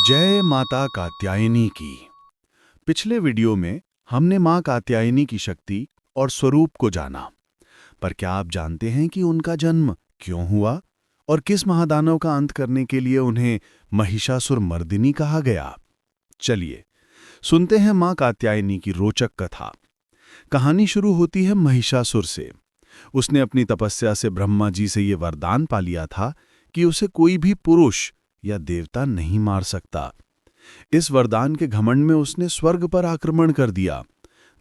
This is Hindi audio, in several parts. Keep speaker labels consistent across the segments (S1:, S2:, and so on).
S1: जय माता कात्यायनी की। पिछले वीडियो में हमने मां कात्यायनी की शक्ति और स्वरूप को जाना, पर क्या आप जानते हैं कि उनका जन्म क्यों हुआ और किस महादानव का अंत करने के लिए उन्हें महिषासुर मर्दिनी कहा गया? चलिए सुनते हैं मां कात्यायनी की रोचक कथा। कहानी शुरू होती है महिषासुर से। उसने अपनी तपस्या से ब्रह्मा जी से ये वरदान पा लिया था कि उसे कोई भी पुरुष या देवता नहीं मार सकता। इस वरदान के घमंड में उसने स्वर्ग पर आक्रमण कर दिया,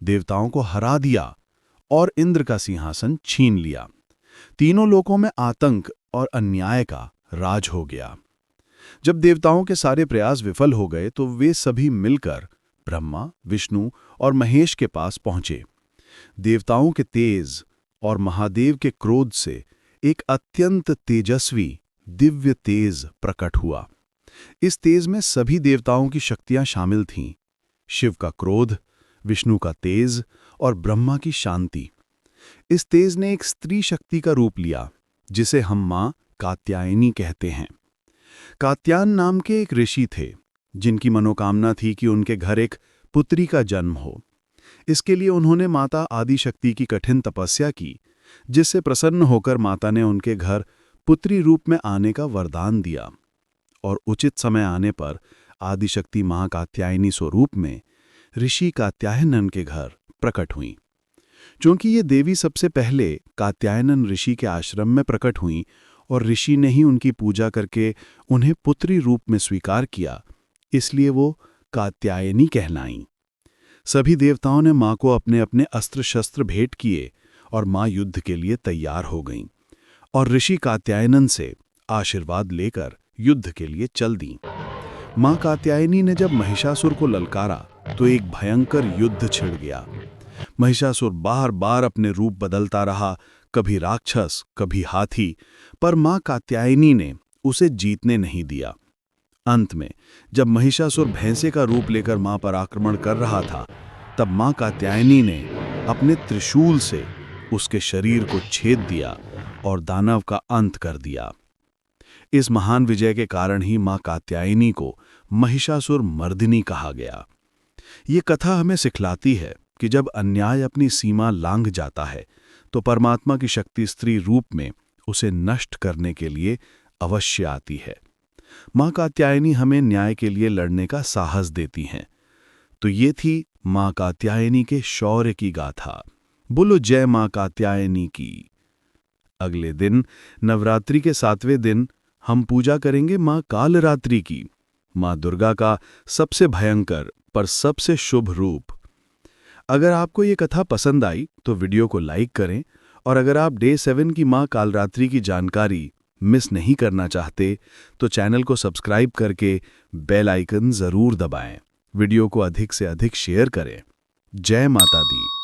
S1: देवताओं को हरा दिया और इंद्र का सिंहासन छीन लिया। तीनों लोकों में आतंक और अन्याय का राज हो गया। जब देवताओं के सारे प्रयास विफल हो गए तो वे सभी मिलकर ब्रह्मा, विष्णु और महेश के पास पहुंचे। देवताओं के तेज और महादेव के क्रोध से एक अत्यंत तेजस्वी दिव्य तेज प्रकट हुआ। इस तेज में सभी देवताओं की शक्तियां शामिल थीं, शिव का क्रोध, विष्णु का तेज और ब्रह्मा की शांति। इस तेज ने एक स्त्री शक्ति का रूप लिया, जिसे हम मां कात्यायनी कहते हैं। कात्यायन नाम के एक ऋषि थे, जिनकी मनोकामना थी कि उनके घर एक पुत्री का जन्म हो। इसके लिए उन्होंने माता आदिशक्ति की कठिन तपस्या की, जिससे प्रसन्न होकर माता ने उनके घर पुत्री रूप में आने का वरदान दिया और उचित समय आने पर आदिशक्ति मां कात्यायनी स्वरूप में ऋषि कात्यायनन के घर प्रकट हुईं। चूंकि ये देवी सबसे पहले कात्यायनन ऋषि के आश्रम में प्रकट हुईं और ऋषि ने ही उनकी पूजा करके उन्हें पुत्री रूप में स्वीकार किया, इसलिए वो कात्यायनी कहलाईं। सभी देवताओं ने मां को अपने अपने अस्त्र शस्त्र भेंट किए और मां युद्ध के लिए तैयार हो गईं और ऋषि कात्यायनन से आशीर्वाद लेकर युद्ध के लिए चल दीं। मां कात्यायनी ने जब महिषासुर को ललकारा तो एक भयंकर युद्ध छिड़ गया। महिषासुर बार बार अपने रूप बदलता रहा, कभी राक्षस, कभी हाथी, पर मां कात्यायनी ने उसे जीतने नहीं दिया। अंत में जब महिषासुर भैंसे का रूप लेकर मां पर आक्रमण कर रहा था, तब मां कात्यायनी ने अपने त्रिशूल से उसके शरीर को छेद दिया और दानव का अंत कर दिया। इस महान विजय के कारण ही मां कात्यायनी को महिषासुर मर्दिनी कहा गया। ये कथा हमें सिखलाती है कि जब अन्याय अपनी सीमा लांघ जाता है तो परमात्मा की शक्ति स्त्री रूप में उसे नष्ट करने के लिए अवश्य आती है। मां कात्यायनी हमें न्याय के लिए लड़ने का साहस देती हैं। तो ये थी मां कात्यायनी के शौर्य की गाथा। बोलो जय मां कात्यायनी की। अगले दिन नवरात्रि के 7वें दिन हम पूजा करेंगे मां कालरात्रि की, मां दुर्गा का सबसे भयंकर पर सबसे शुभ रूप। अगर आपको ये कथा पसंद आई तो वीडियो को लाइक करें, और अगर आप डे 7 की मां कालरात्रि की जानकारी मिस नहीं करना चाहते तो चैनल को सब्सक्राइब करके बेल आइकन जरूर दबाएं। वीडियो को अधिक से अधिक शेयर करें। जय माता दी।